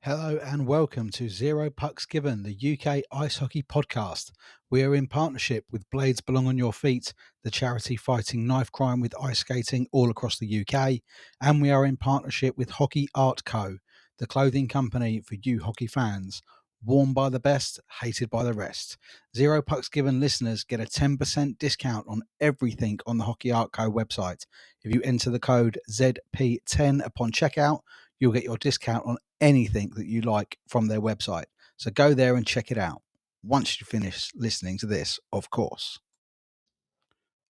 Hello and welcome to Zero Pucks Given, the UK Ice Hockey Podcast. We are in partnership with Blades Belong on Your Feet, the charity fighting knife crime with ice skating all across the UK. And we are in partnership with Hockey Art Co., the clothing company for you hockey fans. Worn by the best, hated by the rest. Zero Pucks Given listeners get a 10% discount on everything on the Hockey Art Co. website. If you enter the code ZP10 upon checkout, you'll get your discount on anything that you like from their website. So go there and check it out. Once you finish listening to this, of course.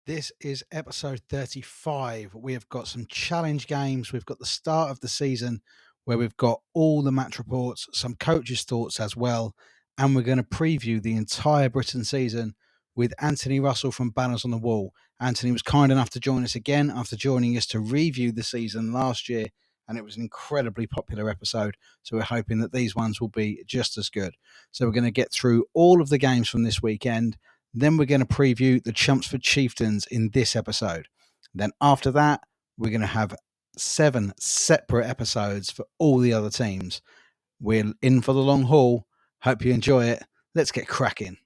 This is episode 35. We have got some challenge games. We've got the start of the season where we've got all the match reports, some coaches' thoughts as well. And we're going to preview the entire Britton season with Anthony Russell from Banners on the Wall. Anthony was kind enough to join us again after joining us to review the season last year. And it was an incredibly popular episode. So we're hoping that these ones will be just as good. So we're going to get through all of the games from this weekend. Then we're going to preview the Chelmsford Chieftains in this episode. Then after that, we're going to have 7 separate episodes for all the other teams. We're in for the long haul. Hope you enjoy it. Let's get cracking.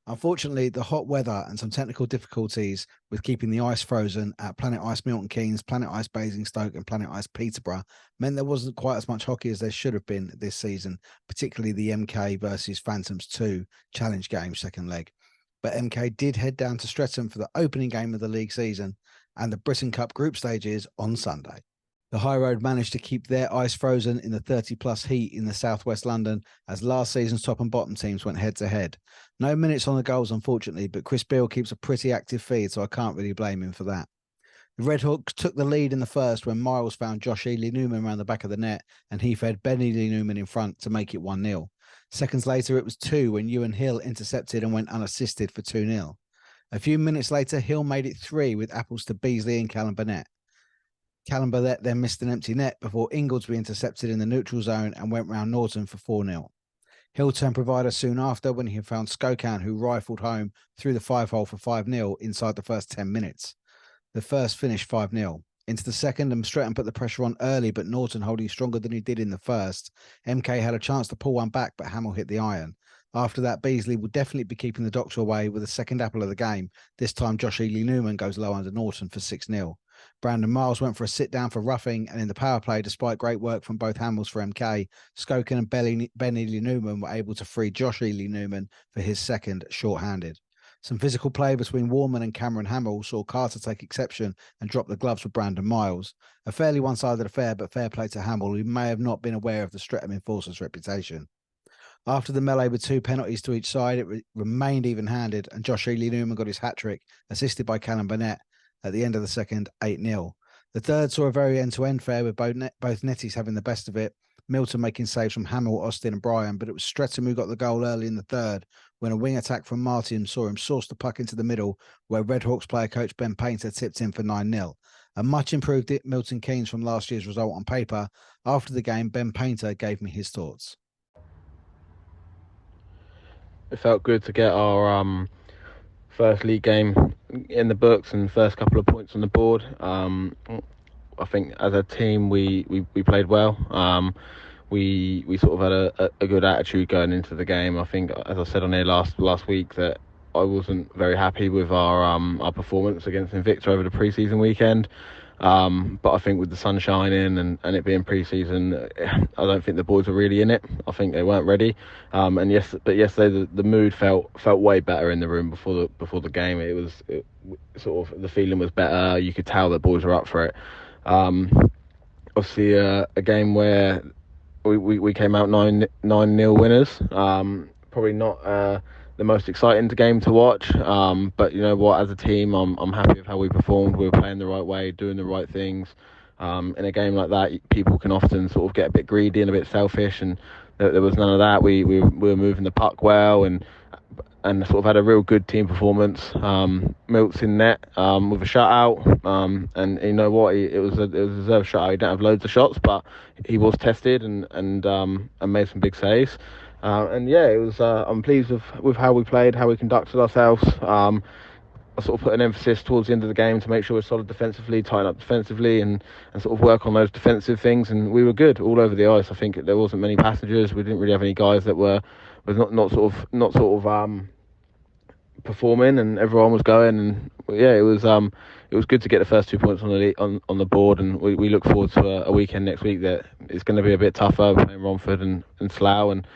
Unfortunately, the hot weather and some technical difficulties with keeping the ice frozen at Planet Ice Milton Keynes, Planet Ice Basingstoke and Planet Ice Peterborough meant there wasn't quite as much hockey as there should have been this season, particularly the MK versus Phantoms 2 challenge game second leg. But MK did head down to Streatham for the opening game of the league season and the Britton Cup group stages on Sunday. The High Road managed to keep their ice frozen in the 30-plus heat in the southwest London as last season's top and bottom teams went head-to-head. No minutes on the goals, unfortunately, but Chris Beale keeps a pretty active feed, so I can't really blame him for that. The Redhawks took the lead in the first when Miles found Josh Ely-Newman around the back of the net and he fed Ben Ely-Newman in front to make it 1-0. Seconds later, it was 2 when Ewan Hill intercepted and went unassisted for 2-0. A few minutes later, Hill made it 3 with apples to Beasley and Callum Burnett. Callum Burnett then missed an empty net before Ingoldsby intercepted in the neutral zone and went round Norton for 4-0. Hill turned provider soon after when he found Skokan, who rifled home through the 5-hole for 5-0 inside the first 10 minutes. The first finished 5-0. Into the second, and Stretton put the pressure on early, but Norton holding stronger than he did in the first. MK had a chance to pull one back, but Hamill hit the iron. After that, Beasley will definitely be keeping the Doctor away with the second apple of the game. This time, Josh Ely-Newman goes low under Norton for 6-0. Brandon Miles went for a sit-down for roughing, and in the power play, despite great work from both Hamills for MK, Skokan and Ben Ely-Newman were able to free Josh Ely-Newman for his second short-handed. Some physical play between Warman and Cameron Hamill saw Carter take exception and drop the gloves for Brandon Miles. A fairly one-sided affair, but fair play to Hamill, who may have not been aware of the Streatham enforcer's reputation. After the melee with 2 penalties to each side, it remained even-handed, and Josh Ely-Newman got his hat-trick, assisted by Callum Burnett. At the end of the second, 8-0. The third saw a very end-to-end fair with both netties having the best of it, Milton making saves from Hamill, Austin and Bryan, but it was Streatham who got the goal early in the third when a wing attack from Martin saw him source the puck into the middle where Redhawks player coach Ben Painter tipped in for 9-0. A much improved Milton Keynes from last year's result on paper. After the game, Ben Painter gave me his thoughts. It felt good to get our first league game in the books and first couple of points on the board. I think as a team we played well. We sort of had a good attitude going into the game. I think, as I said on here last week, that I wasn't very happy with our performance against Invicta over the pre-season weekend. But I think with the sun shining and it being pre-season, I don't think the boys were really in it. I think they weren't ready. But yesterday the mood felt way better in the room before the game. It sort of the feeling was better. You could tell that boys were up for it. Obviously, a game where we came out 9-0 winners. probably not the most exciting game to watch. But you know what, as a team, I'm happy with how we performed. We were playing the right way, doing the right things. In a game like that, people can often sort of get a bit greedy and a bit selfish, and there was none of that. We were moving the puck well, and sort of had a real good team performance. Milt's in net with a shutout, and you know what, it was a deserved shutout. He didn't have loads of shots, but he was tested and made some big saves. And yeah, it was. I'm pleased with how we played, how we conducted ourselves. I sort of put an emphasis towards the end of the game to make sure we're solid defensively, tighten up defensively, and sort of work on those defensive things. And we were good all over the ice. I think there wasn't many passengers. We didn't really have any guys that were not sort of performing, and everyone was going. And yeah, it was good to get the first 2 points on the board. And we look forward to a weekend next week that is going to be a bit tougher. We're playing Romford and Slough, and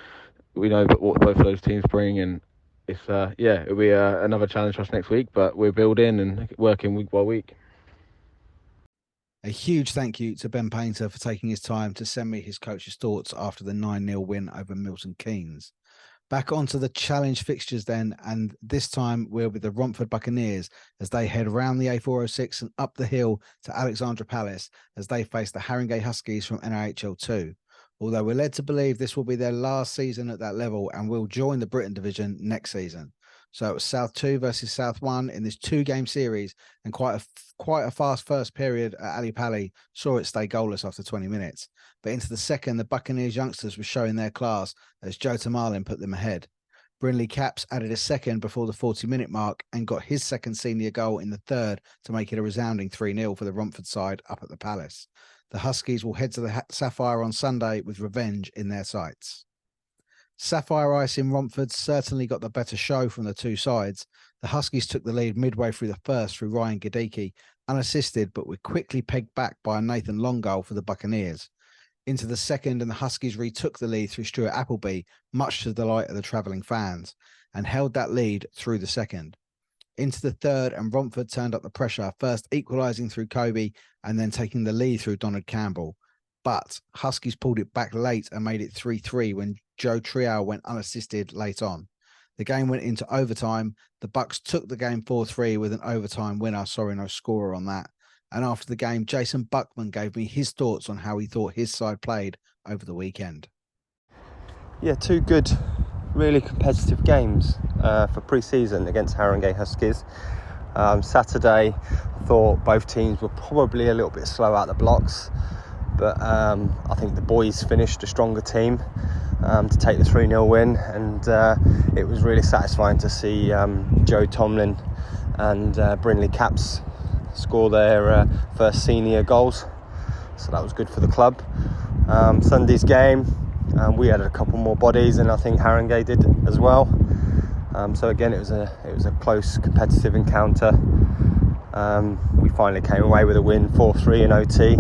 we know what both of those teams bring. And it's it'll be another challenge for us next week, but we're building and working week by week. A huge thank you to Ben Painter for taking his time to send me his coach's thoughts after the 9-0 win over Milton Keynes. Back onto the challenge fixtures then, and this time we're with the Romford Buccaneers as they head around the A406 and up the hill to Alexandra Palace as they face the Haringey Huskies from NRHL 2. Although we're led to believe this will be their last season at that level and will join the Britton Division next season. So it was South 2 versus South 1 in this 2-game series, and quite a fast first period at Ali Pali saw it stay goalless after 20 minutes. But into the second, the Buccaneers youngsters were showing their class as Joe Tamarlin put them ahead. Brinley Caps added a second before the 40-minute mark and got his second senior goal in the third to make it a resounding 3-0 for the Romford side up at the Palace. The Huskies will head to the Sapphire on Sunday with revenge in their sights. Sapphire Ice in Romford certainly got the better show from the two sides. The Huskies took the lead midway through the first through Ryan Gadicki, unassisted, but were quickly pegged back by a Nathan Long goal for the Buccaneers. Into the second, and the Huskies retook the lead through Stuart Appleby, much to the delight of the travelling fans, and held that lead through the second. Into the third, and Romford turned up the pressure, first equalising through Kobe and then taking the lead through Donald Campbell. But Huskies pulled it back late and made it 3-3 when Joe Trial went unassisted late on. The game went into overtime. The Bucks took the game 4-3 with an overtime winner. Sorry, no scorer on that. And after the game, Jason Buckman gave me his thoughts on how he thought his side played over the weekend. Yeah, two good, really competitive games for pre-season against Haringey Huskies. Saturday, I thought both teams were probably a little bit slow out the blocks, but I think the boys finished a stronger team to take the 3-0 win, and it was really satisfying to see Joe Tomlin and Brinley Caps score their first senior goals, so that was good for the club. Sunday's game, we had a couple more bodies, and I think Haringey did as well. So again, it was a close, competitive encounter. We finally came away with a win, 4-3 in OT.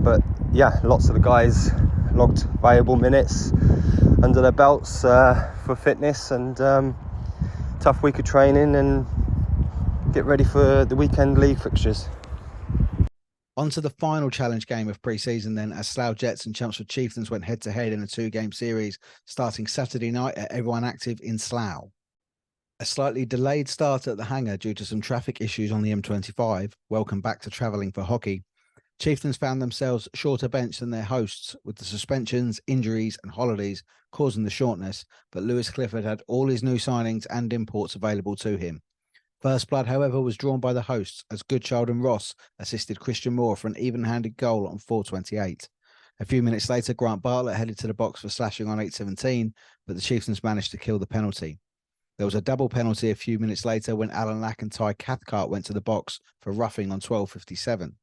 But yeah, lots of the guys logged valuable minutes under their belts for fitness, and tough week of training, and get ready for the weekend league fixtures. On to the final challenge game of pre-season then, as Slough Jets and Chelmsford Chieftains went head-to-head in a 2-game series starting Saturday night at Everyone Active in Slough. A slightly delayed start at the hangar due to some traffic issues on the M25. Welcome back to travelling for hockey. Chieftains found themselves shorter bench than their hosts, with the suspensions, injuries and holidays causing the shortness, but Lewis Clifford had all his new signings and imports available to him. First blood, however, was drawn by the hosts as Goodchild and Ross assisted Christian Moore for an even-handed goal on 4:28. A few minutes later, Grant Bartlett headed to the box for slashing on 8:17, but the Chieftains managed to kill the penalty. There was a double penalty a few minutes later when Alan Lack and Ty Cathcart went to the box for roughing on 12:57.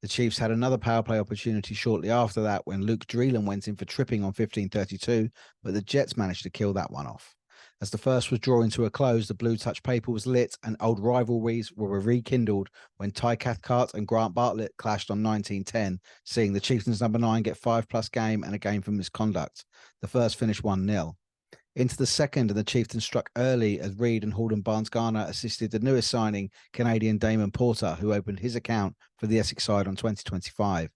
The Chiefs had another power play opportunity shortly after that when Luke Dreelan went in for tripping on 15:32, but the Jets managed to kill that one off. As the first was drawing to a close, the blue touch paper was lit and old rivalries were rekindled when Ty Cathcart and Grant Bartlett clashed on 19:10, seeing the Chieftains number 9 get 5+ game and a game for misconduct. The first finished 1-0. Into the second, and the Chieftains struck early as Reid and Halden Barnes-Garner assisted the newest signing, Canadian Damon Porter, who opened his account for the Essex side on 2025.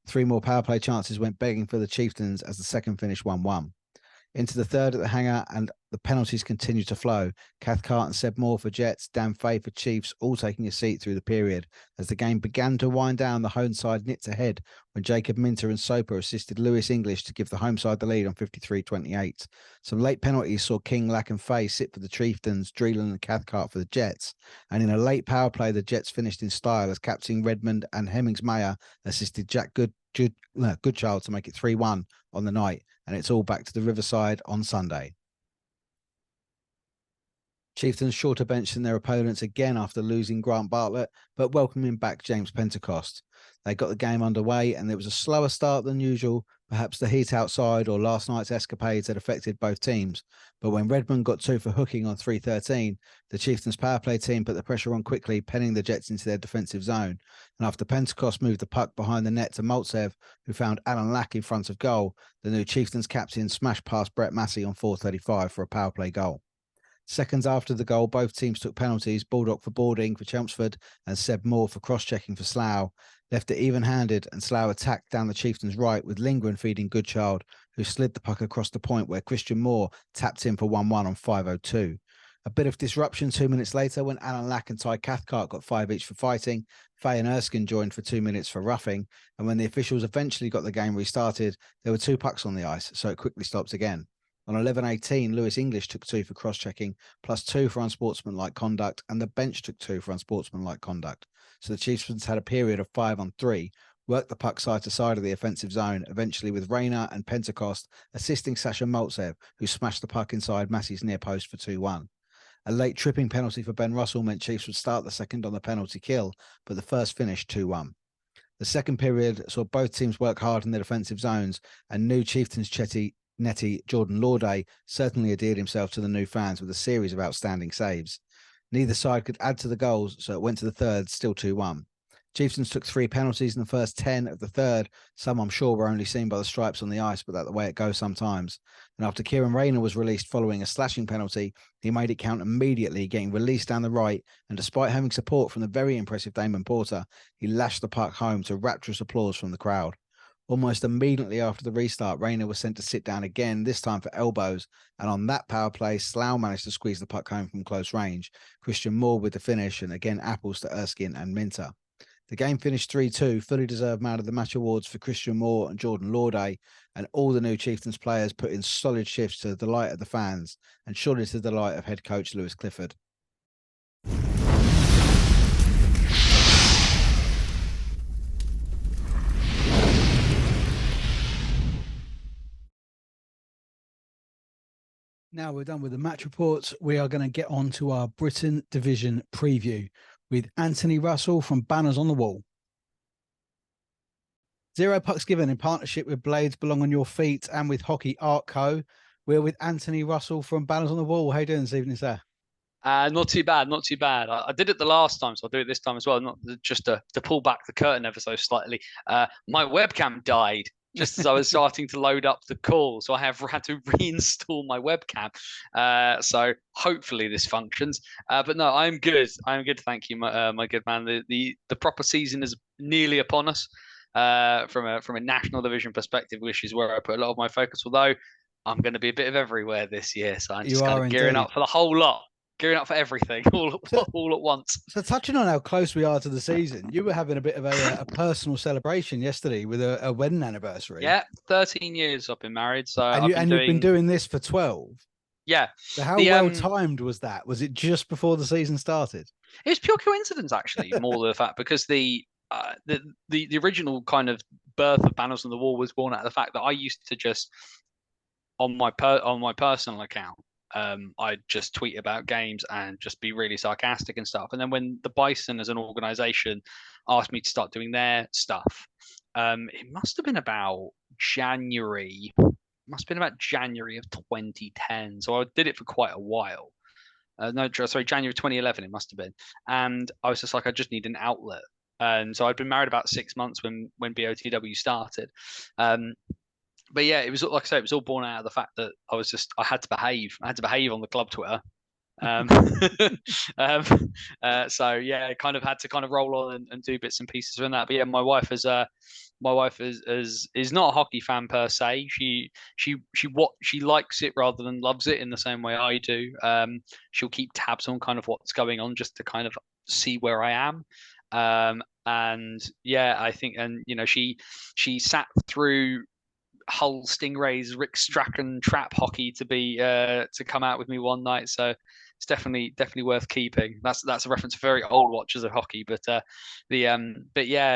3 more power play chances went begging for the Chieftains as the second finished 1-1. Into the third at the hangar, and the penalties continue to flow. Cathcart and Seb Moore for Jets, Dan Fay for Chiefs, all taking a seat through the period. As the game began to wind down, the home side nipped ahead when Jacob Minter and Soper assisted Lewis English to give the home side the lead on 53-28. Some late penalties saw King, Lack and Fay sit for the Chieftains, Dreeland and Cathcart for the Jets. And in a late power play, the Jets finished in style as Captain Redmond and Hemmings Mayer assisted Jack Goodchild to make it 3-1 on the night. And it's all back to the Riverside on Sunday. Chieftains shorter bench than their opponents again after losing Grant Bartlett, but welcoming back James Pentecost. They got the game underway and there was a slower start than usual. Perhaps the heat outside or last night's escapades had affected both teams. But when Redmond got 2 for hooking on 3:13, the Chieftains power play team put the pressure on quickly, penning the Jets into their defensive zone. And after Pentecost moved the puck behind the net to Maltsev, who found Alan Lack in front of goal, the new Chieftains captain smashed past Brett Massey on 4:35 for a power play goal. Seconds after the goal, both teams took penalties. Baldock for boarding for Chelmsford and Seb Moore for cross-checking for Slough. Left it even-handed and Slough attacked down the Chieftains' right with Lindgren feeding Goodchild, who slid the puck across the point where Christian Moore tapped in for 1-1 on 5:02. A bit of disruption 2 minutes later when Alan Lack and Ty Cathcart got 5 each for fighting. Fay and Erskine joined for 2 minutes for roughing. And when the officials eventually got the game restarted, there were 2 pucks on the ice, so it quickly stopped again. On 11:18, Lewis English took 2 for cross-checking, plus 2 for unsportsmanlike conduct, and the bench took 2 for unsportsmanlike conduct. So the Chieftains had a period of 5-on-3, worked the puck side to side of the offensive zone, eventually with Rayner and Pentecost assisting Sasha Maltsev, who smashed the puck inside Massey's near post for 2-1. A late tripping penalty for Ben Russell meant Chiefs would start the second on the penalty kill, but the first finished 2-1. The second period saw both teams work hard in their defensive zones, and new Chieftains Netty Jordan Lauday certainly endeared himself to the new fans with a series of outstanding saves. Neither side could add to the goals, so it went to the third, still 2-1. Chieftains took 3 penalties in the first 10 of the third. Some, I'm sure, were only seen by the stripes on the ice, but that's the way it goes sometimes. And after Kieran Rayner was released following a slashing penalty, he made it count immediately, getting released down the right. And despite having support from the very impressive Damon Porter, he lashed the puck home to rapturous applause from the crowd. Almost immediately after the restart, Rayner was sent to sit down again, this time for elbows. And on that power play, Slough managed to squeeze the puck home from close range. Christian Moore with the finish, and again apples to Erskine and Minter. The game finished 3-2, fully deserved man of the match awards for Christian Moore and Jordan Lauday, and all the new Chieftains players put in solid shifts to the delight of the fans, and surely to the delight of head coach Lewis Clifford. Now we're done with the match reports. We are going to get on to our Britton Division preview with Anthony Russell from Banners on the Wall. 0 Pucks Given in partnership with Blades Belong on Your Feet and with Hockey Art Co. We're with Anthony Russell from Banners on the Wall. How you doing this evening, sir? Not too bad, not too bad. I did it the last time, so I'll do it this time as well. Not just to pull back the curtain ever so slightly. My webcam died just as I was starting to load up the call, so I have had to reinstall my webcam. So hopefully this functions. But no, I'm good. I'm good. Thank you, my good man. The proper season is nearly upon us. From a national division perspective, which is where I put a lot of my focus. Although I'm going to be a bit of everywhere this year, so I'm just kind of gearing up for the whole lot. Gearing up for everything all at once. So touching on how close we are to the season, you were having a bit of a personal celebration yesterday with a wedding anniversary. Yeah, 13 years I've been married. So you've been doing this for 12. Yeah. So how well timed was that? Was it just before the season started? It was pure coincidence, actually, more than the fact, because the original kind of birth of Banners on the Wall was born out of the fact that I used to just on my personal account. I'd just tweet about games and just be really sarcastic and stuff. And then when the Bison as an organization asked me to start doing their stuff, it must have been about January. January of 2010. So I did it for quite a while. January 2011 it must have been. And I was just like, I just need an outlet. And so I'd been married about 6 months when BOTW started. But yeah, it was, like I say, it was all born out of the fact that I had to behave. I had to behave on the club Twitter. So yeah, kind of had to kind of roll on and do bits and pieces from that. But yeah, my wife is not a hockey fan per se. She likes it rather than loves it in the same way I do. She'll keep tabs on kind of what's going on just to kind of see where I am. And yeah, I think, and she sat through Hull Stingrays, Rick Strachan trap hockey to come out with me one night. So it's definitely worth keeping. That's a reference to very old watchers of hockey, but yeah,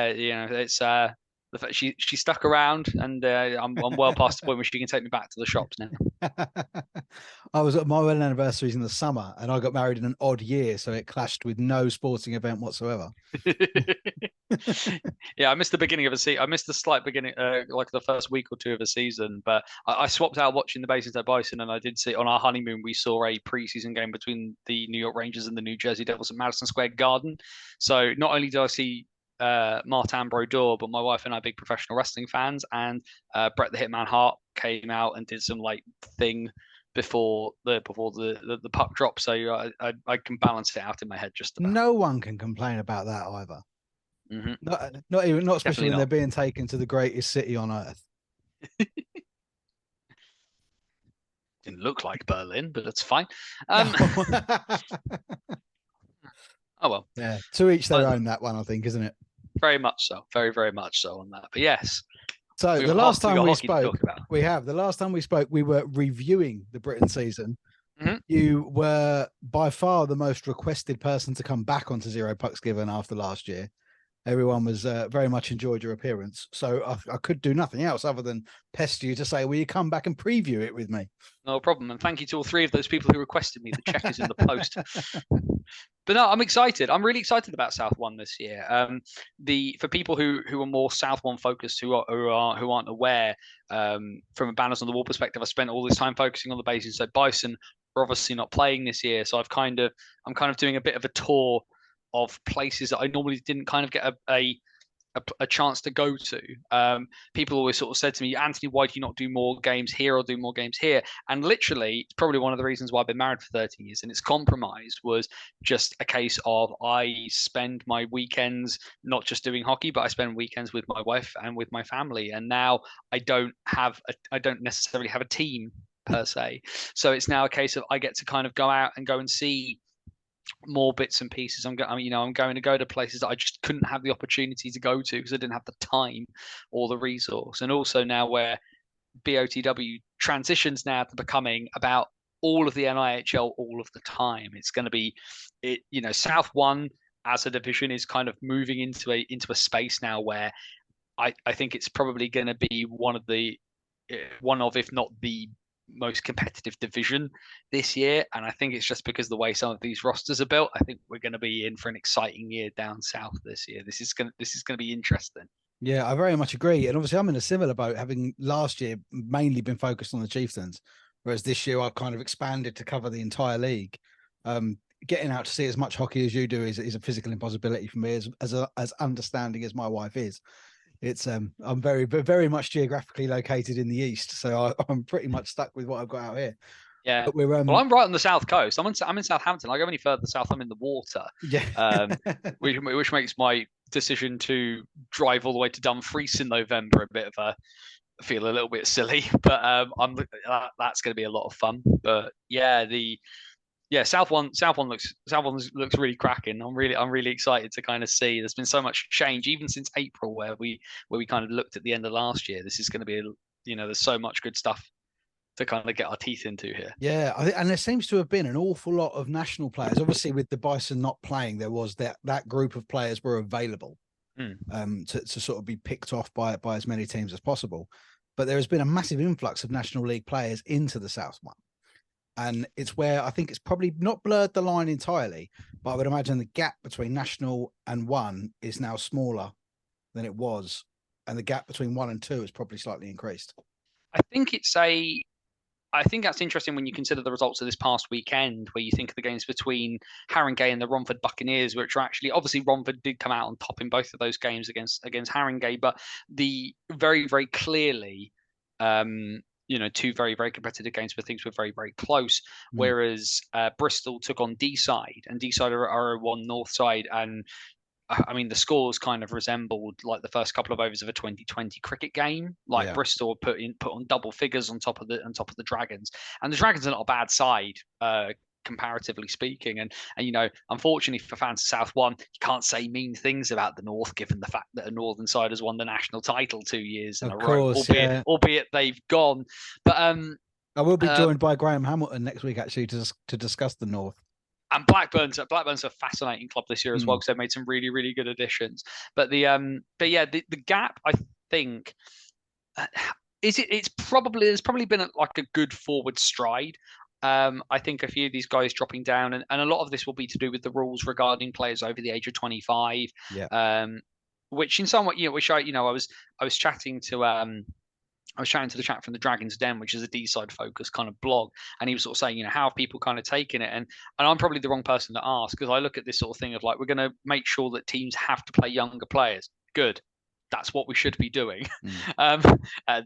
it's the fact she stuck around, and I'm well past the point where she can take me back to the shops now. I was at my wedding anniversaries in the summer, and I got married in an odd year, so it clashed with no sporting event whatsoever. Yeah, I missed the beginning of a season. I missed the slight beginning, like the first week or two of a season. But I swapped out watching the Basingstoke Bison, and I did see on our honeymoon we saw a preseason game between the New York Rangers and the New Jersey Devils at Madison Square Garden. So not only did I see Martin Brodeur, but my wife and I are big professional wrestling fans, and Bret the Hitman Hart came out and did some like thing before the puck drop, so I can balance it out in my head just about. No one can complain about that either. Mm-hmm. Not especially when not. they're being taken to the greatest city on earth. Didn't look like Berlin, but it's fine. Oh well. Yeah, to each their own. That one, I think, isn't it? Very much so. Very, very much so on that. But yes. So the last time we spoke, the last time we spoke, we were reviewing the Britton season. Mm-hmm. You were by far the most requested person to come back onto Zero Pucks Given after last year. Everyone was very much enjoyed your appearance. So I could do nothing else other than pester you to say, will you come back and preview it with me? No problem. And thank you to all three of those people who requested me. The check is in the post. But no, I'm excited. I'm really excited about South One this year. For people who are more South One focused, who aren't aware, from a Banners on the Wall perspective, I spent all this time focusing on the Basingstoke. So Bison are obviously not playing this year, so I'm kind of doing a bit of a tour of places that I normally didn't kind of get a chance to go to. People always sort of said to me, Anthony, why do you not do more games here or do more games here? And literally, it's probably one of the reasons why I've been married for 13 years. And its compromise was just a case of I spend my weekends not just doing hockey, but I spend weekends with my wife and with my family. And now I don't necessarily have a team per se. So it's now a case of I get to kind of go out and go and see more bits and pieces. I'm going to go to places that I just couldn't have the opportunity to go to because I didn't have the time or the resource. And also now where BOTW transitions now to becoming about all of the NIHL all of the time, it's going to be South One as a division is kind of moving into a space now where I think it's probably going to be one of if not the most competitive division this year. And I think it's just because the way some of these rosters are built, I think we're going to be in for an exciting year down south this year. This is going to be interesting. Yeah, I very much agree. And obviously I'm in a similar boat, having last year mainly been focused on the Chieftains, whereas this year I've kind of expanded to cover the entire league. Getting out to see as much hockey as you do is a physical impossibility for me, as understanding as my wife is. It's I'm very, very much geographically located in the east, so I'm pretty much stuck with what I've got out here. Yeah. But well, I'm right on the south coast. I'm in Southampton. I go any further south, I'm in the water. Yeah. Which makes my decision to drive all the way to Dumfries in November I feel a little bit silly. But that's going to be a lot of fun. But yeah, South One looks really cracking. I'm really excited to kind of see. There's been so much change even since April, where we kind of looked at the end of last year. This is going to be there's so much good stuff to kind of get our teeth into here. Yeah, and there seems to have been an awful lot of national players. Obviously, with the Bison not playing, there was that group of players were available to sort of be picked off by as many teams as possible. But there has been a massive influx of National League players into the South One. And it's where I think it's probably not blurred the line entirely, but I would imagine the gap between National and One is now smaller than it was. And the gap between 1 and 2 is probably slightly increased. I think that's interesting when you consider the results of this past weekend, where you think of the games between Haringey and the Romford Buccaneers, which are actually, obviously Romford did come out on top in both of those games against Haringey, but the very, very clearly, two very, very competitive games where things were very, very close. Whereas Bristol took on D-side, and D-side are a one North side, and I mean, the scores kind of resembled like the first couple of overs of a 2020 cricket game. Like Bristol put on double figures on top of the Dragons, and the Dragons are not a bad side, comparatively speaking. And unfortunately for fans of South One, you can't say mean things about the North, given the fact that a Northern side has won the national title 2 years in a row, albeit they've gone. But I will be joined by Graham Hamilton next week actually to discuss the North. And Blackburn's a fascinating club this year as well, because they've made some really, really good additions. But the gap, I think, there's probably been a good forward stride. I think a few of these guys dropping down, and a lot of this will be to do with the rules regarding players over the age of 25. Which in some way, which I was chatting to the chat from the Dragon's Den, which is a D-side focused kind of blog, and he was sort of saying, how have people kind of taken it? And I'm probably the wrong person to ask, because I look at this sort of thing of like, we're going to make sure that teams have to play younger players. Good. That's what we should be doing at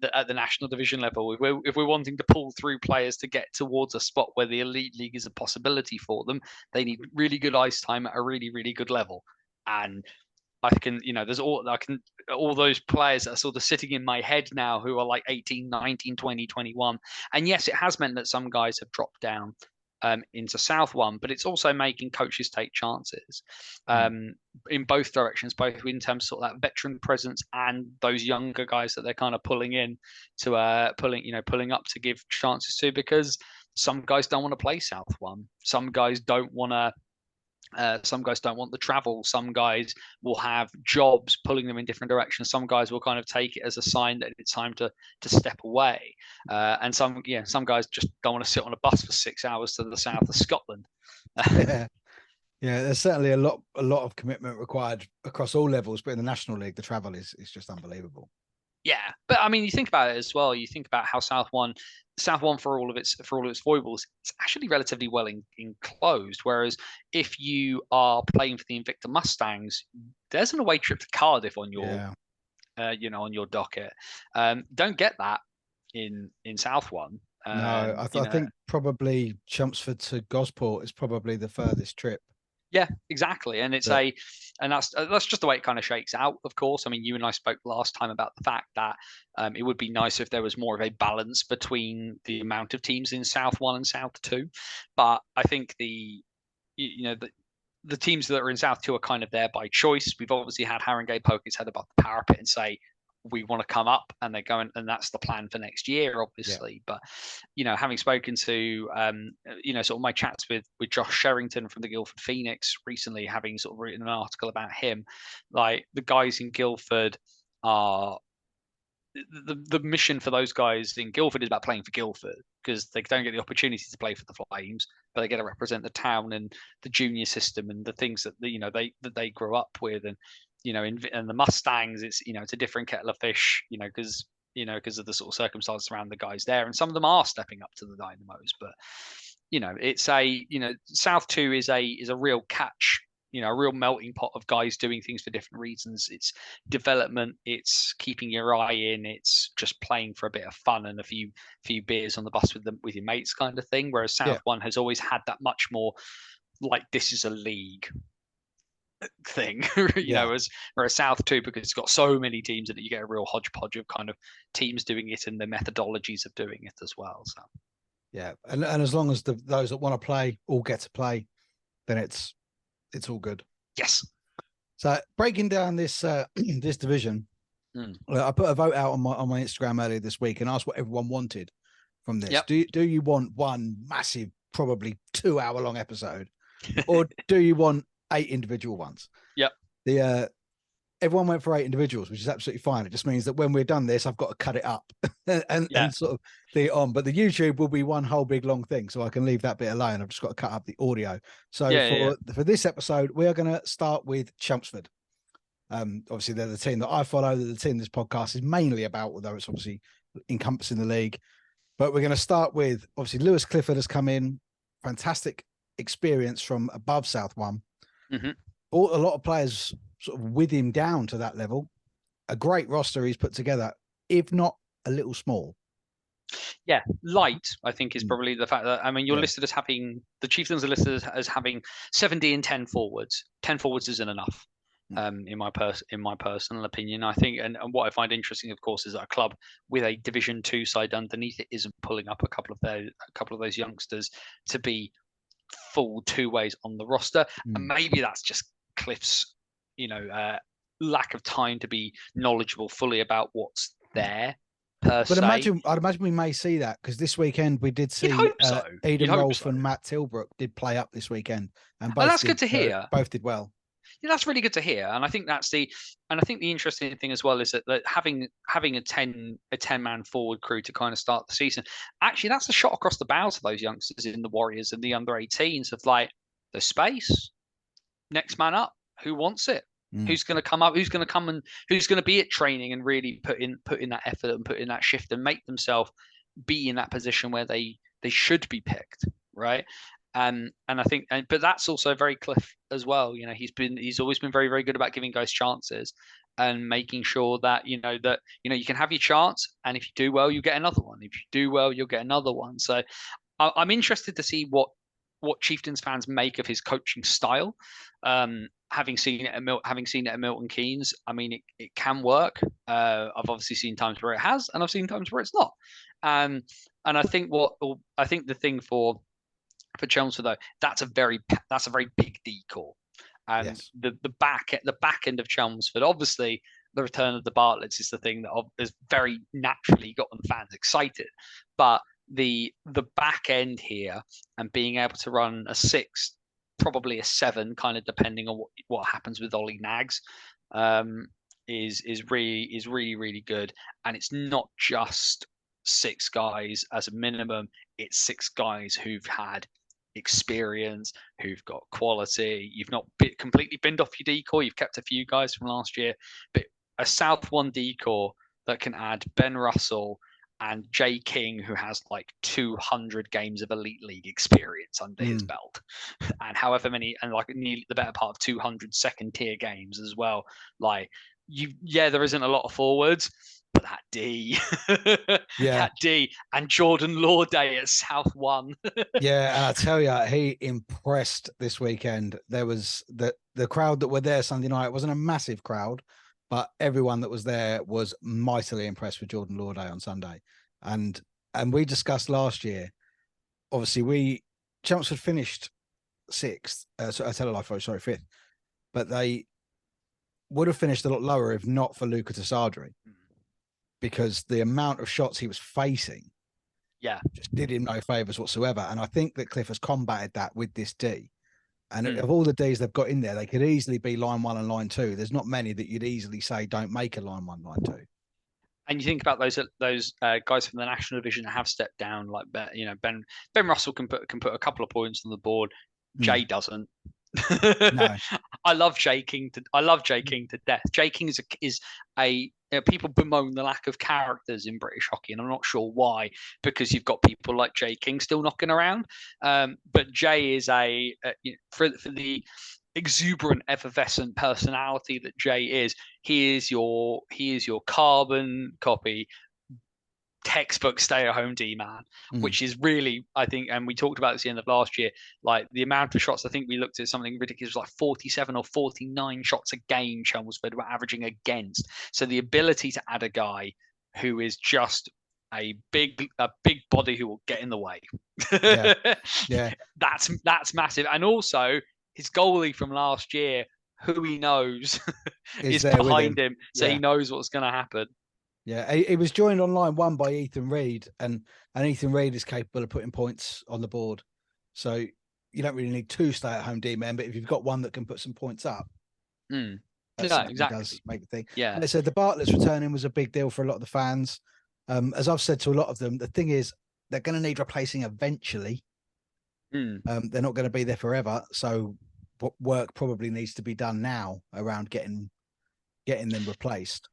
the national division level. If we're wanting to pull through players to get towards a spot where the elite league is a possibility for them, they need really good ice time at a really, really good level. And I can, there's all those players that are sort of sitting in my head now who are like 18, 19, 20, 21. And yes, it has meant that some guys have dropped down into South One, but it's also making coaches take chances in both directions, both in terms of, sort of that veteran presence and those younger guys that they're kind of pulling in to pulling up to give chances to, because some guys don't want to play South One. Some guys don't want to. Some guys don't want the travel. Some guys will have jobs pulling them in different directions. Some guys will kind of take it as a sign that it's time to step away. And some guys just don't want to sit on a bus for 6 hours to the south of Scotland. Yeah, there's certainly a lot of commitment required across all levels, but in the National League, the travel is just unbelievable. Yeah, but I mean, you think about it as well. You think about how South One, for all of its foibles, it's actually relatively well enclosed. Whereas if you are playing for the Invicta Mustangs, there's an away trip to Cardiff on your, on your docket. Don't get that in South One. No, I think probably Chelmsford to Gosport is probably the furthest trip. Yeah, exactly. And it's that's just the way it kind of shakes out, of course. I mean, you and I spoke last time about the fact that it would be nice if there was more of a balance between the amount of teams in South One and South Two. But I think the teams that are in South Two are kind of there by choice. We've obviously had Haringey poke its head above the parapet and say, we want to come up, and they're going, and that's the plan for next year, obviously. Yeah. But having spoken to sort of my chats with Josh Sherrington from the Guildford Phoenix recently, having sort of written an article about him, like the guys in Guildford are the mission for those guys in Guildford is about playing for Guildford, because they don't get the opportunity to play for the Flames, but they get to represent the town and the junior system and the things that they grew up with. And and the Mustangs, it's a different kettle of fish, because of the sort of circumstances around the guys there, and some of them are stepping up to the Dynamos. But it's South Two is a real catch, a real melting pot of guys doing things for different reasons. It's development, it's keeping your eye in, it's just playing for a bit of fun and a few beers on the bus with your mates kind of thing. Whereas South One has always had that much more like, this is a league thing, whereas South Two, because it's got so many teams in it, you get a real hodgepodge of kind of teams doing it and the methodologies of doing it as well. So and as long as those that want to play all get to play, then it's all good. Yes. So breaking down this this division, I put a vote out on my Instagram earlier this week and asked what everyone wanted from this. Yep. Do you want one massive, probably 2 hour long episode, or do you want 8 individual ones? Yep. Everyone went for 8 individuals, which is absolutely fine. It just means that when we're done this, I've got to cut it up and sort of the on. But the YouTube will be one whole big long thing, so I can leave that bit alone. I've just got to cut up the audio. So for this episode, we are going to start with Chelmsford. Obviously, they're the team that I follow. They're the team this podcast is mainly about, although it's obviously encompassing the league. But we're going to start with, obviously, Lewis Clifford has come in. Fantastic experience from above South One. Mm-hmm. Brought a lot of players sort of with him down to that level. A great roster he's put together, if not a little small. Yeah, light, I think, is probably the fact that, I mean, you're Yeah. listed as having, the Chieftains are listed as having 7D and 10 forwards. 10 forwards isn't enough, in my personal opinion. I think, and what I find interesting, of course, is that a club with a Division 2 side underneath it isn't pulling up a couple of those youngsters to be full two ways on the roster. And maybe that's just Cliff's, lack of time to be knowledgeable fully about what's there. But I'd imagine we may see that, because this weekend we did see Eden Rolfe and Matt Tilbrook did play up this weekend, and that's good to hear. Both did well. Yeah, that's really good to hear, and I think the interesting thing as well is that having a 10-man forward crew to kind of start the season, actually that's a shot across the bows of those youngsters in the Warriors and the under-18s of like, the space, next man up, who wants it? Who's going to come up? Who's going to come and who's going to be at training and really put in that effort and put in that shift and make themselves be in that position where they should be picked, right? And I think, but that's also very Cliff as well. He's always been very, very good about giving guys chances and making sure that you can have your chance, and if you do well, you get another one. If you do well, you'll get another one. So I'm interested to see what Chieftains fans make of his coaching style. Having seen it at Milton Keynes, I mean, it can work. I've obviously seen times where it has, and I've seen times where it's not. And I think the thing for Chelmsford though, that's a very big decor. And yes. the back end of Chelmsford, obviously, the return of the Bartletts is the thing that has very naturally gotten fans excited, but the back end here and being able to run a 6, probably a 7, kind of depending on what happens with Ollie Nags, is really, really good. And it's not just 6 guys as a minimum, it's 6 guys who've had experience, who've got quality. You've not completely binned off your decor, you've kept a few guys from last year, but a South 1 decor that can add Ben Russell and Jay King, who has like 200 games of Elite League experience under his belt, and however many, and like nearly the better part of 200 second tier games as well. Like, there isn't a lot of forwards, but that D, that D, and Jordan Lawday at South 1. Yeah, and I tell you, he impressed this weekend. There was the crowd that were there Sunday night. It wasn't a massive crowd, but everyone that was there was mightily impressed with Jordan Lawday on Sunday. And we discussed last year, obviously Chelmsford finished 6th, sorry, 5th, but they would have finished a lot lower if not for Luca Tasadri, because the amount of shots he was facing just did him no favours whatsoever. And I think that Cliff has combated that with this D. And of all the Ds they've got in there, they could easily be line 1 and line 2. There's not many that you'd easily say don't make a line 1, line 2. And you think about those guys from the National Division that have stepped down, like Ben Russell can put a couple of points on the board. Jay doesn't. No. I love Jay King to death. Jay King is a people bemoan the lack of characters in British hockey, and I'm not sure why, because you've got people like Jay King still knocking around. But Jay is for the exuberant, effervescent personality that Jay is. He is your carbon copy textbook stay-at-home D-man, which is really, I think, and we talked about this at the end of last year, like the amount of shots. I think we looked at something ridiculous, like 47 or 49 shots a game Chelmsford were averaging against. So the ability to add a guy who is just a big body who will get in the way, that's massive. And also his goalie from last year, who he knows is behind him, so he knows what's going to happen. Yeah, he was joined on line 1 by Ethan Reid, and Ethan Reid is capable of putting points on the board. So you don't really need 2 stay-at-home D-men, but if you've got one that can put some points up, exactly, does make the thing. Yeah. And they said the Bartletts returning was a big deal for a lot of the fans. As I've said to a lot of them, the thing is they're going to need replacing eventually. They're not going to be there forever, so work probably needs to be done now around getting them replaced.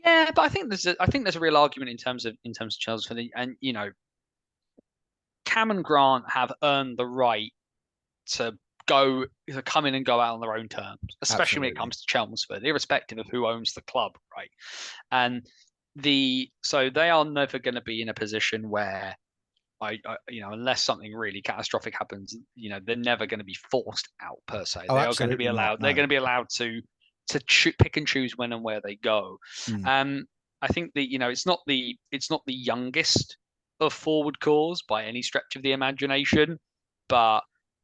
Yeah, but I think there's a real argument in terms of Chelmsford, and Cam and Grant have earned the right to come in and go out on their own terms, especially when it comes to Chelmsford, irrespective of who owns the club, right? And So they are never going to be in a position where unless something really catastrophic happens, they're never going to be forced out per se. Oh, they are going to be absolutely allowed. not, They're no. going to be allowed to pick and choose when and where they go. I think that it's not the youngest of forward cores by any stretch of the imagination, but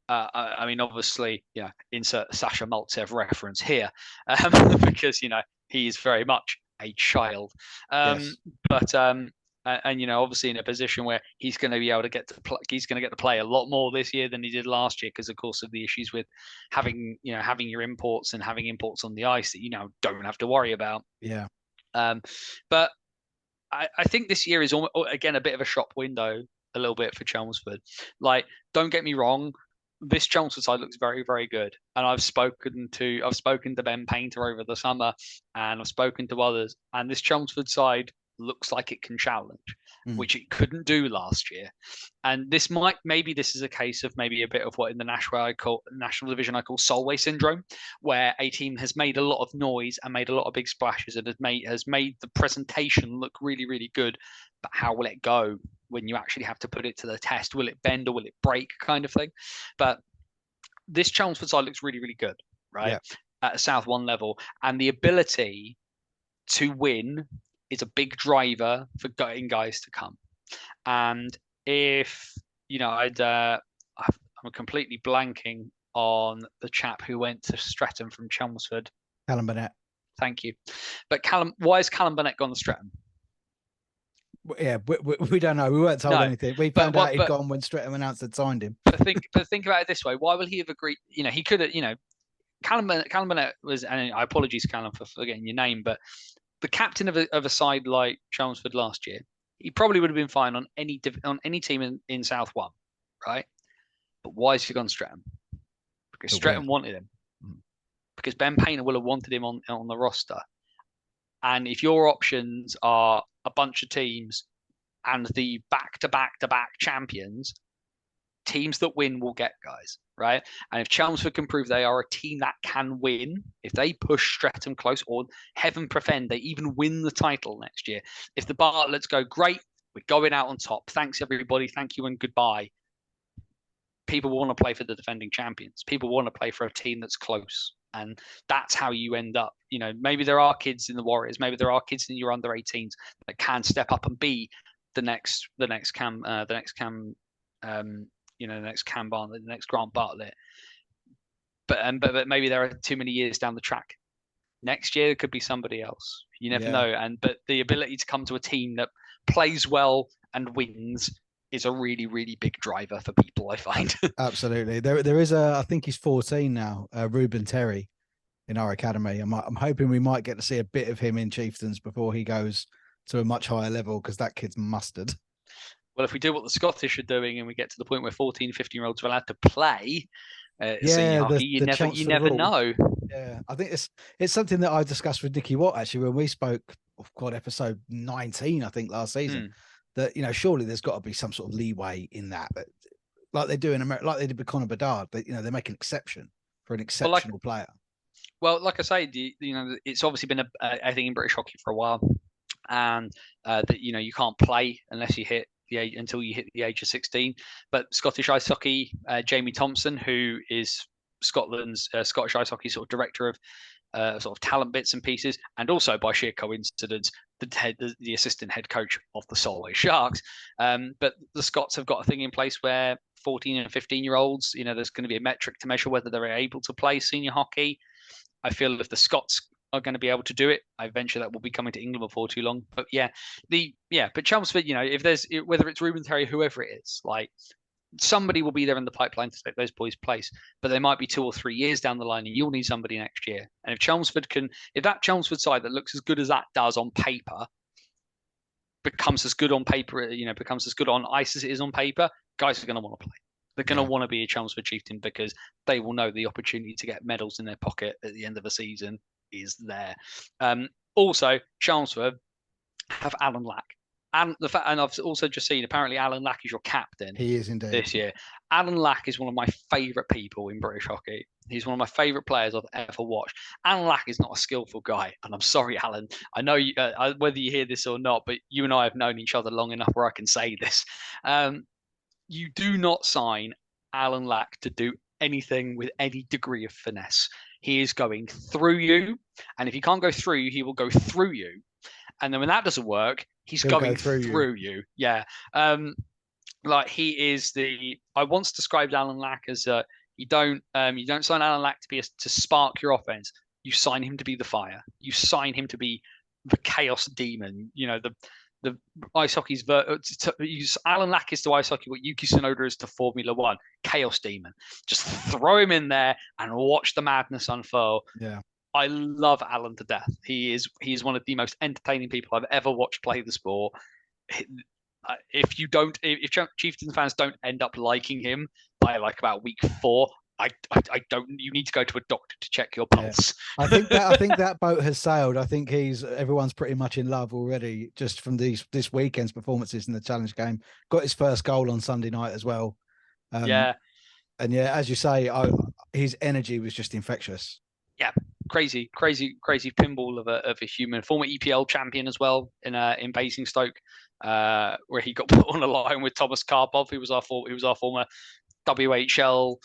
I mean, obviously, insert Sasha Maltsev reference here, because he is very much a child. Yes. But and obviously in a position where he's going to be able to get to play, he's going to get to play a lot more this year than he did last year, because of course of the issues with having your imports and having imports on the ice that don't have to worry about. Yeah. But I think this year is again a bit of a shop window a little bit for Chelmsford. Like, don't get me wrong, this Chelmsford side looks very, very good. And I've spoken to Ben Painter over the summer, and I've spoken to others, and this Chelmsford side looks like it can challenge, which it couldn't do last year. And maybe this is a case of maybe a bit of what in the national division I call Solway syndrome, where a team has made a lot of noise and made a lot of big splashes and has made the presentation look really, really good. But how will it go when you actually have to put it to the test? Will it bend or will it break, kind of thing? But this Chelmsford side looks really, really good, right? Yeah. At a South One level, and the ability to win is a big driver for getting guys to come. And if I'm completely blanking on the chap who went to Streatham from Chelmsford. Callum Burnett. Thank you. But why has Callum Burnett gone to Streatham? Yeah, we don't know. We weren't told anything. We found out he'd gone when Streatham announced they'd signed him. But think about it this way: why will he have agreed? He could have. Callum Burnett was, and I apologize, Callum, for forgetting your name, but the captain of a side like Chelmsford last year, he probably would have been fine on any team in South One, right? But why has he gone Streatham? Because Streatham wanted him. Because Ben Painter will have wanted him on the roster. And if your options are a bunch of teams and the back-to-back champions, teams that win will get guys, right? And if Chelmsford can prove they are a team that can win, if they push Streatham close, or heaven forfend, they even win the title next year. If the Bartletts go, great, we're going out on top. Thanks, everybody. Thank you and goodbye. People want to play for the defending champions. People want to play for a team that's close. And that's how you end up. Maybe there are kids in the Warriors. Maybe there are kids in your under 18s that can step up and be the next Cam Bartlett, the next Grant Bartlett. But maybe there are too many years down the track. Next year it could be somebody else. You never know. But the ability to come to a team that plays well and wins is a really, really big driver for people, I find. Absolutely. There is I think he's 14 now, Ruben Terry in our academy. I'm hoping we might get to see a bit of him in Chieftains before he goes to a much higher level, because that kid's mustard. Well, if we do what the Scottish are doing and we get to the point where 14, 15-year-olds are allowed to play senior hockey, you never know. Yeah, I think it's something that I discussed with Nicky Watt actually when we spoke, episode 19, I think, last season. That surely there's got to be some sort of leeway in that, but like they do in America, like they did with Connor Bedard, they make an exception for an exceptional player. Well, like I say, it's obviously been I think in British hockey for a while, and that you can't play unless you hit until you hit the age of 16. But Scottish ice hockey, Jamie Thompson, who is Scotland's Scottish ice hockey sort of director of sort of talent bits and pieces, and also by sheer coincidence, the assistant head coach of the Solway Sharks. But the Scots have got a thing in place where 14 and 15-year-olds, there's going to be a metric to measure whether they're able to play senior hockey. I feel if the Scots are going to be able to do it, I venture that will be coming to England before too long. But but Chelmsford, if there's, whether it's Ruben Terry, whoever it is, like, somebody will be there in the pipeline to take those boys' place, but they might be 2 or 3 years down the line and you'll need somebody next year. And if that Chelmsford side that looks as good as that does on paper becomes as good on paper, becomes as good on ice as it is on paper, guys are going to want to play. They're going to want to be a Chelmsford Chieftain because they will know the opportunity to get medals in their pocket at the end of a season is there. Also, Chelmsford have Alan Lack. And I've also just seen, apparently Alan Lack is your captain. He is indeed this year. Alan Lack is one of my favourite people in British hockey. He's one of my favourite players I've ever watched. Alan Lack is not a skillful guy, and I'm sorry, Alan. I know you, whether you hear this or not, but you and I have known each other long enough where I can say this. You do not sign Alan Lack to do anything with any degree of finesse. He is going through you, and if he can't go through you, he will go through you. And then when that doesn't work, he'll going through you. Yeah. Like he is I once described Alan Lack as you don't sign Alan Lack to spark your offense. You sign him to be the fire. You sign him to be the chaos demon. You know, the ice hockey's Alan Lack is to ice hockey what Yuki Tsunoda is to Formula One. Chaos demon. Just throw him in there and watch the madness unfurl. Yeah. I love Alan to death. He is one of the most entertaining people I've ever watched play the sport. If Chieftains fans don't end up liking him by like about week 4, I don't. You need to go to a doctor to check your pulse. Yeah. I think that boat has sailed. I think everyone's pretty much in love already just from this weekend's performances in the challenge game. Got his first goal on Sunday night as well. And as you say, his energy was just infectious. Yeah, crazy pinball of a human. Former EPL champion as well in Basingstoke, where he got put on a line with Thomas Karpov, who was our former WHL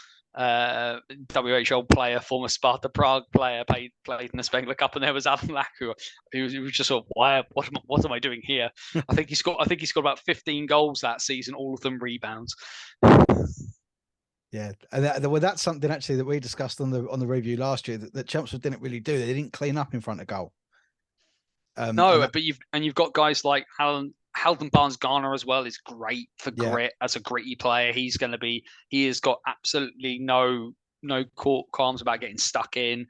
player, former Sparta Prague player, played in the Spengler Cup, and there was Alan Lack, who was just sort of, what am I doing here? I think he scored about 15 goals that season, all of them rebounds. Yeah, and that's something actually that we discussed on the review last year that Chelmsford didn't really do. They didn't clean up in front of goal. But you've got guys like Halden Barnes Garner as well. Is great for grit as a gritty player. He has got absolutely no qualms about getting stuck in.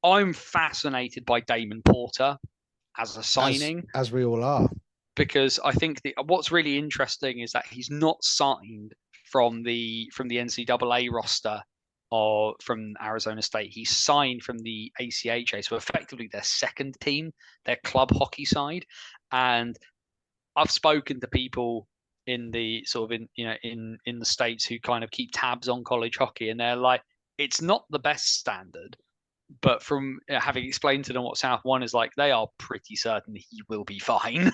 I'm fascinated by Damon Porter as a signing, as we all are, because I think what's really interesting is that he's not signed from the NCAA roster or from Arizona State. He's signed from the ACHA, so effectively their second team, their club hockey side. And I've spoken to people in the sort of in the States who kind of keep tabs on college hockey, and they're like, it's not the best standard, but from having explained to them what South One is like, they are pretty certain he will be fine.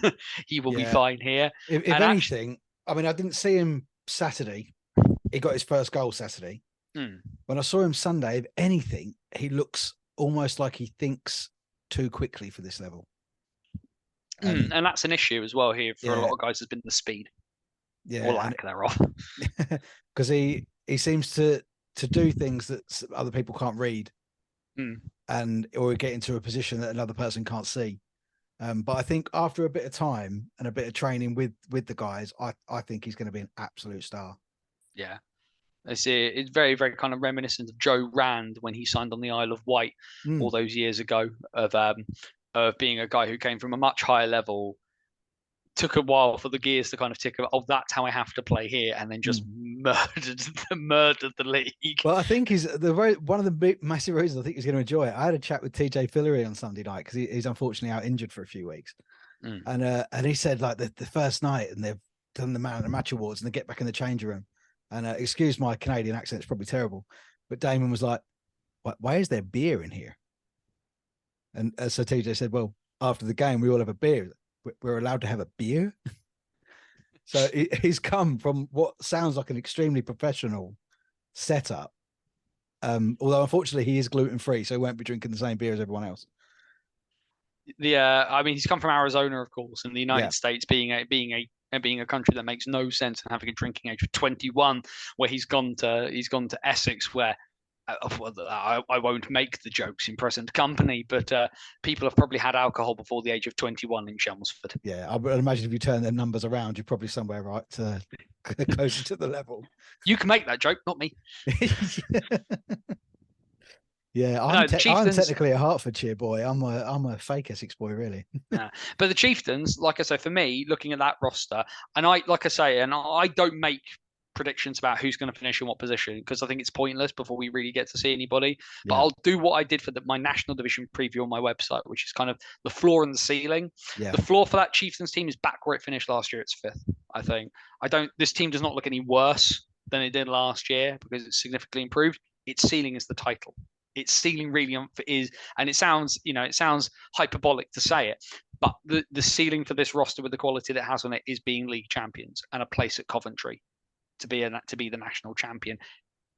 He will be fine here. If anything, I mean, I didn't see him Saturday. He got his first goal Saturday. When I saw him Sunday, if anything, he looks almost like he thinks too quickly for this level. And that's an issue as well here for a lot of guys. Has been the speed, or lack thereof. Because he seems to do things that other people can't read, or get into a position that another person can't see. But I think after a bit of time and a bit of training with the guys, I think he's going to be an absolute star. Yeah. It's very, very kind of reminiscent of Joe Rand when he signed on the Isle of Wight all those years ago, of being a guy who came from a much higher level, took a while for the gears to kind of tick. Oh, that's how I have to play here, and then just murdered the league. Well, I think one of the big massive reasons I think he's going to enjoy it. I had a chat with TJ Fillery on Sunday night because he's unfortunately out injured for a few weeks, and he said like the first night, and they've done the Man of the Match awards, and they get back in the change room. And excuse my Canadian accent, it's probably terrible, but Damon was like, why is there beer in here? And so TJ said, well, after the game, we all have a beer. We're allowed to have a beer. So he's come from what sounds like an extremely professional setup. Although unfortunately he is gluten-free, so he won't be drinking the same beer as everyone else. I mean, he's come from Arizona, of course, and the United States being a country that makes no sense, and having a drinking age of 21, where he's gone to Essex, where I won't make the jokes in present company, but people have probably had alcohol before the age of 21 in Chelmsford. Yeah, I would imagine if you turn their numbers around, you're probably somewhere right closer to the level. You can make that joke, not me. Yeah, I'm technically a Hertfordshire boy. I'm a fake Essex boy, really. Yeah. But the Chieftains, like I say, for me, looking at that roster, and I don't make predictions about who's going to finish in what position because I think it's pointless before we really get to see anybody. But I'll do what I did for my National Division preview on my website, which is kind of the floor and the ceiling. Yeah. The floor for that Chieftains team is back where it finished last year. It's 5th, I think. This team does not look any worse than it did last year because it's significantly improved. its ceiling is the title. Its ceiling really is, and it sounds hyperbolic to say it, but the ceiling for this roster with the quality that it has on it is being league champions and a place at Coventry to be the national champion.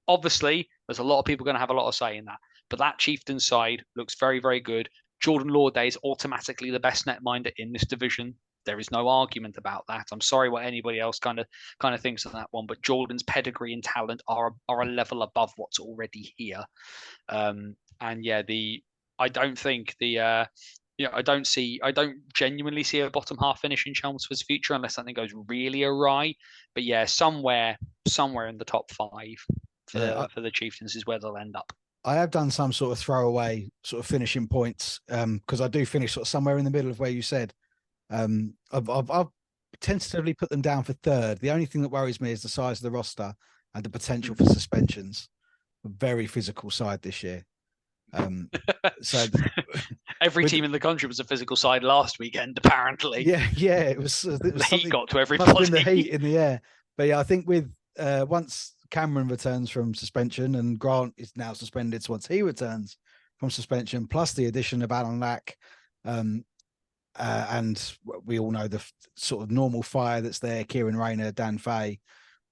Obviously, there's a lot of people going to have a lot of say in that, but that Chieftains side looks very, very good. Jordan Lawday is automatically the best netminder in this division. There is no argument about that. I'm sorry what anybody else kind of thinks of that one, but Jordan's pedigree and talent are a level above what's already here. And yeah, I don't think I don't genuinely see a bottom half finish in Chelmsford's future unless something goes really awry. But yeah, somewhere in the top 5 for the Chieftains is where they'll end up. I have done some sort of throwaway sort of finishing points because I do finish sort of somewhere in the middle of where you said. I've tentatively put them down for 3rd. The only thing that worries me is the size of the roster and the potential for suspensions. A very physical side this year. So every team in the country was a physical side last weekend, apparently. Yeah, it was the heat got to everybody. Must have been the heat in the air. But yeah, I think with once Cameron returns from suspension and Grant is now suspended, so once he returns from suspension, plus the addition of Alan Lack, and we all know the sort of normal fire that's there, Kieran Rayner, Dan Fay,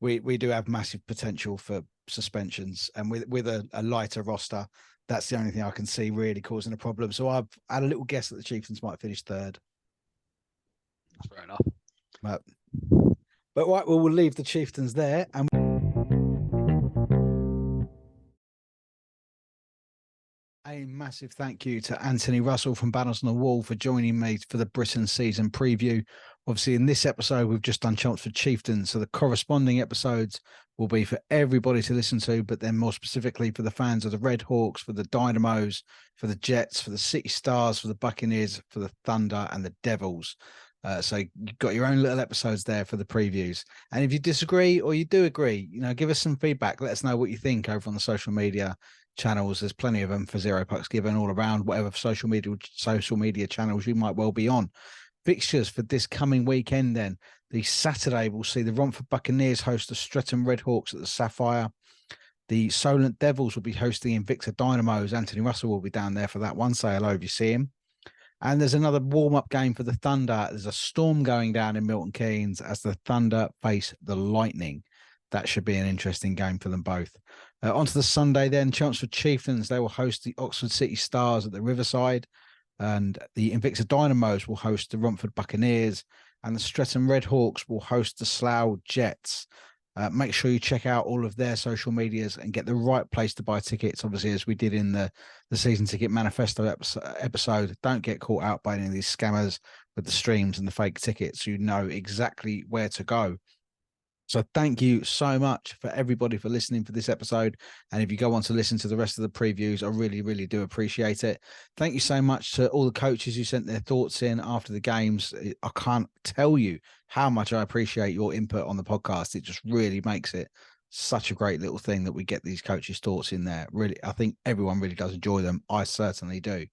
we do have massive potential for suspensions, and with a lighter roster, that's the only thing I can see really causing a problem. So I've had a little guess that the Chieftains might finish 3rd. That's fair enough. But right, we'll leave the Chieftains there. And a massive thank you to Anthony Russell from Banners on the Wall for joining me for the Britton season preview. Obviously, in this episode, we've just done Chelmsford Chieftains, so the corresponding episodes will be for everybody to listen to, but then more specifically for the fans of the Red Hawks, for the Dynamos, for the Jets, for the City Stars, for the Buccaneers, for the Thunder and the Devils. So you've got your own little episodes there for the previews. And if you disagree or you do agree, give us some feedback. Let us know what you think over on the social media channels. There's plenty of them for Zero Pucks Given all around, whatever social media channels you might well be on. Fixtures for this coming weekend then. The Saturday, we'll see the Romford Buccaneers host the Streatham Red Hawks at the Sapphire. The Solent Devils will be hosting Invicta Dynamos. Anthony Russell will be down there for that one. Say hello if you see him. And there's another warm-up game for the Thunder. There's a storm going down in Milton Keynes as the Thunder face the Lightning. That should be an interesting game for them both. On to the Sunday then, Chelmsford Chieftains, they will host the Oxford City Stars at the Riverside. And the Invicta Dynamos will host the Romford Buccaneers. And the Streatham Red Hawks will host the Slough Jets. Make sure you check out all of their social medias and get the right place to buy tickets, obviously, as we did in the season ticket manifesto episode. Don't get caught out by any of these scammers with the streams and the fake tickets. You know exactly where to go. So thank you so much for everybody for listening for this episode. And if you go on to listen to the rest of the previews, I really, really do appreciate it. Thank you so much to all the coaches who sent their thoughts in after the games. I can't tell you how much I appreciate your input on the podcast. It just really makes it such a great little thing that we get these coaches' thoughts in there. Really, I think everyone really does enjoy them. I certainly do.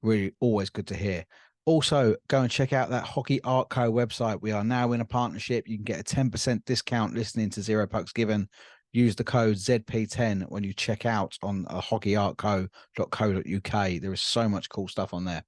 Really, always good to hear. Also, go and check out that Hockey Art Co website. We are now in a partnership. You can get a 10% discount listening to Zero Pucks Given. Use the code ZP10 when you check out on hockeyartco.co.uk. There is so much cool stuff on there.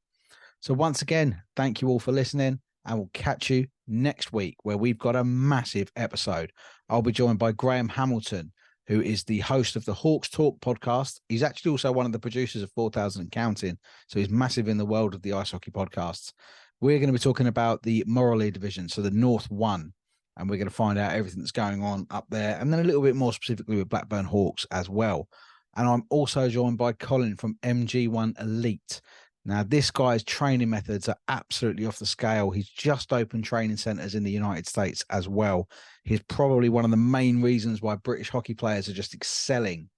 So once again, thank you all for listening, and we'll catch you next week where we've got a massive episode. I'll be joined by Graham Hamilton, who is the host of the Hawks Talk podcast. He's actually also one of the producers of 4,000 and Counting, so he's massive in the world of the ice hockey podcasts. We're going to be talking about the Morley division, so the North 1, and we're going to find out everything that's going on up there, and then a little bit more specifically with Blackburn Hawks as well. And I'm also joined by Colin from MG1 Elite. Now, this guy's training methods are absolutely off the scale. He's just opened training centres in the United States as well. He's probably one of the main reasons why British hockey players are just excelling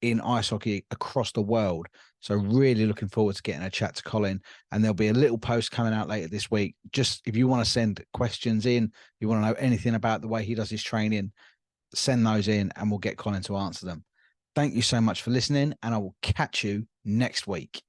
in ice hockey across the world. So really looking forward to getting a chat to Colin. And there'll be a little post coming out later this week. Just if you want to send questions in, you want to know anything about the way he does his training, send those in and we'll get Colin to answer them. Thank you so much for listening, and I will catch you next week.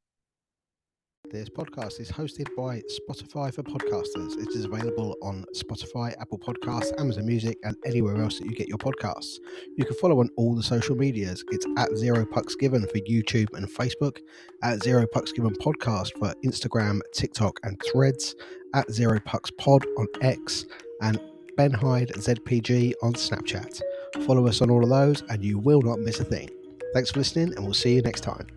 This podcast is hosted by Spotify for Podcasters. It is available on Spotify, Apple Podcasts, Amazon Music, and anywhere else that you get your podcasts. You can follow on all the social medias. It's at 0 Pucks Given for YouTube and Facebook, at 0 Pucks Given Podcast for Instagram, TikTok, and Threads, at 0 Pucks Pod on X, and Ben Hyde ZPG on Snapchat. Follow us on all of those, and you will not miss a thing. Thanks for listening, and we'll see you next time.